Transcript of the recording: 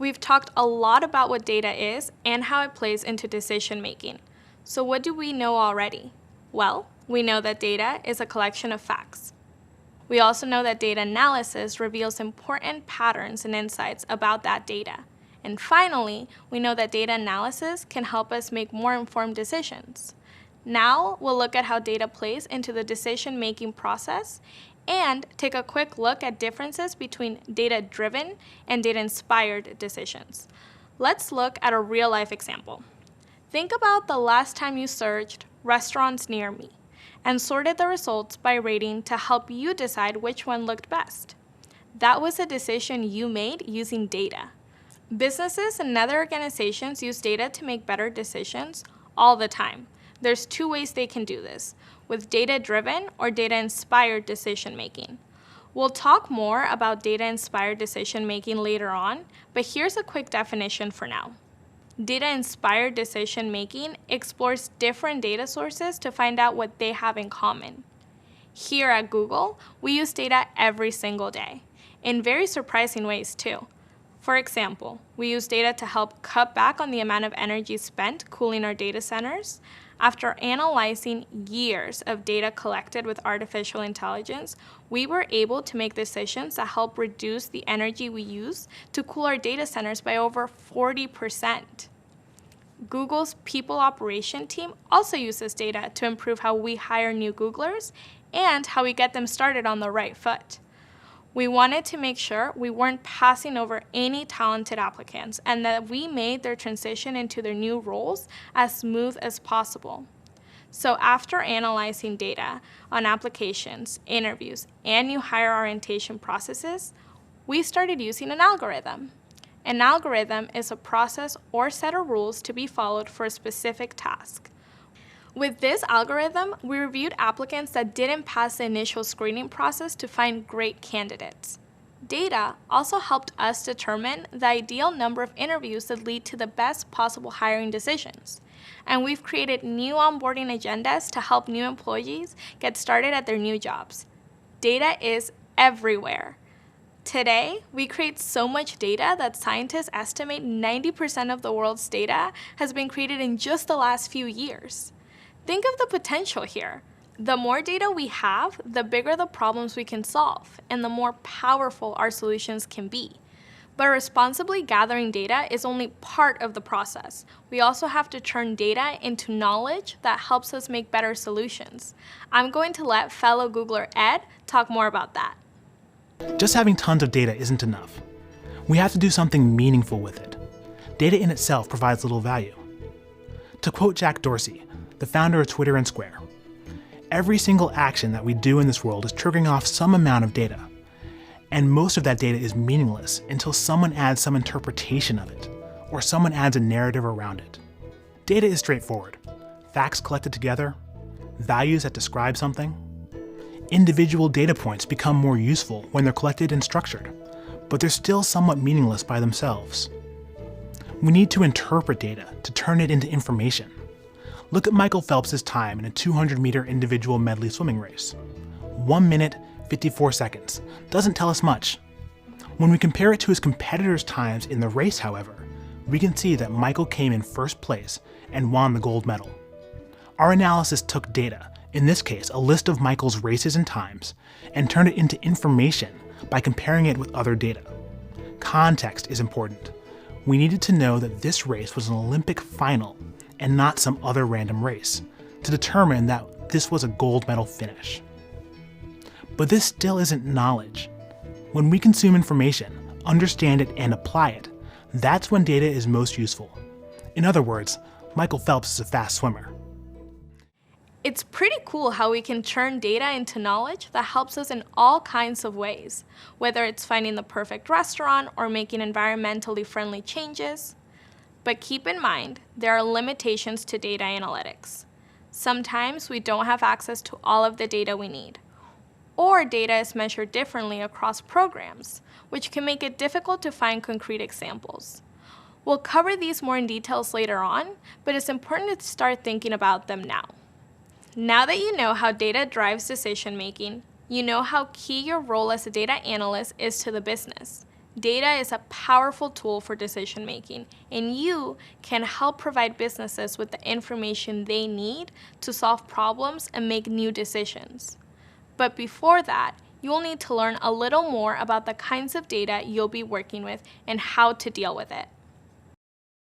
We've talked a lot about what data is and how it plays into decision making. So what do we know already? Well, we know that data is a collection of facts. We also know that data analysis reveals important patterns and insights about that data. And finally, we know that data analysis can help us make more informed decisions. Now, we'll look at how data plays into the decision-making process and take a quick look at differences between data-driven and data-inspired decisions. Let's look at a real-life example. Think about the last time you searched restaurants near me and sorted the results by rating to help you decide which one looked best. That was a decision you made using data. Businesses and other organizations use data to make better decisions all the time. There's two ways they can do this, with data-driven or data-inspired decision-making. We'll talk more about data-inspired decision-making later on, but here's a quick definition for now. Data-inspired decision-making explores different data sources to find out what they have in common. Here at Google, we use data every single day, in very surprising ways too. For example, we use data to help cut back on the amount of energy spent cooling our data centers. After analyzing years of data collected with artificial intelligence, we were able to make decisions that help reduce the energy we use to cool our data centers by over 40%. Google's people operation team also uses data to improve how we hire new Googlers and how we get them started on the right foot. We wanted to make sure we weren't passing over any talented applicants and that we made their transition into their new roles as smooth as possible. So after analyzing data on applications, interviews, and new hire orientation processes, we started using an algorithm. An algorithm is a process or set of rules to be followed for a specific task. With this algorithm, we reviewed applicants that didn't pass the initial screening process to find great candidates. Data also helped us determine the ideal number of interviews that lead to the best possible hiring decisions. And we've created new onboarding agendas to help new employees get started at their new jobs. Data is everywhere. Today, we create so much data that scientists estimate 90% of the world's data has been created in just the last few years. Think of the potential here. The more data we have, the bigger the problems we can solve, and the more powerful our solutions can be. But responsibly gathering data is only part of the process. We also have to turn data into knowledge that helps us make better solutions. I'm going to let fellow Googler Ed talk more about that. Just having tons of data isn't enough. We have to do something meaningful with it. Data in itself provides little value. To quote Jack Dorsey, the founder of Twitter and Square, every single action that we do in this world is triggering off some amount of data. And most of that data is meaningless until someone adds some interpretation of it, or someone adds a narrative around it. Data is straightforward. Facts collected together, values that describe something. Individual data points become more useful when they're collected and structured, but they're still somewhat meaningless by themselves. We need to interpret data to turn it into information. Look at Michael Phelps' time in a 200-meter individual medley swimming race. 1 minute, 54 seconds. Doesn't tell us much. When we compare it to his competitors' times in the race, however, we can see that Michael came in first place and won the gold medal. Our analysis took data, in this case a list of Michael's races and times, and turned it into information by comparing it with other data. Context is important. We needed to know that this race was an Olympic final and not some other random race, to determine that this was a gold medal finish. But this still isn't knowledge. When we consume information, understand it, and apply it, that's when data is most useful. In other words, Michael Phelps is a fast swimmer. It's pretty cool how we can turn data into knowledge that helps us in all kinds of ways, whether it's finding the perfect restaurant or making environmentally friendly changes. But keep in mind, there are limitations to data analytics. Sometimes we don't have access to all of the data we need, or data is measured differently across programs, which can make it difficult to find concrete examples. We'll cover these more in details later on, but it's important to start thinking about them now. Now that you know how data drives decision-making, you know how key your role as a data analyst is to the business. Data is a powerful tool for decision making, and you can help provide businesses with the information they need to solve problems and make new decisions. But before that, you'll need to learn a little more about the kinds of data you'll be working with and how to deal with it.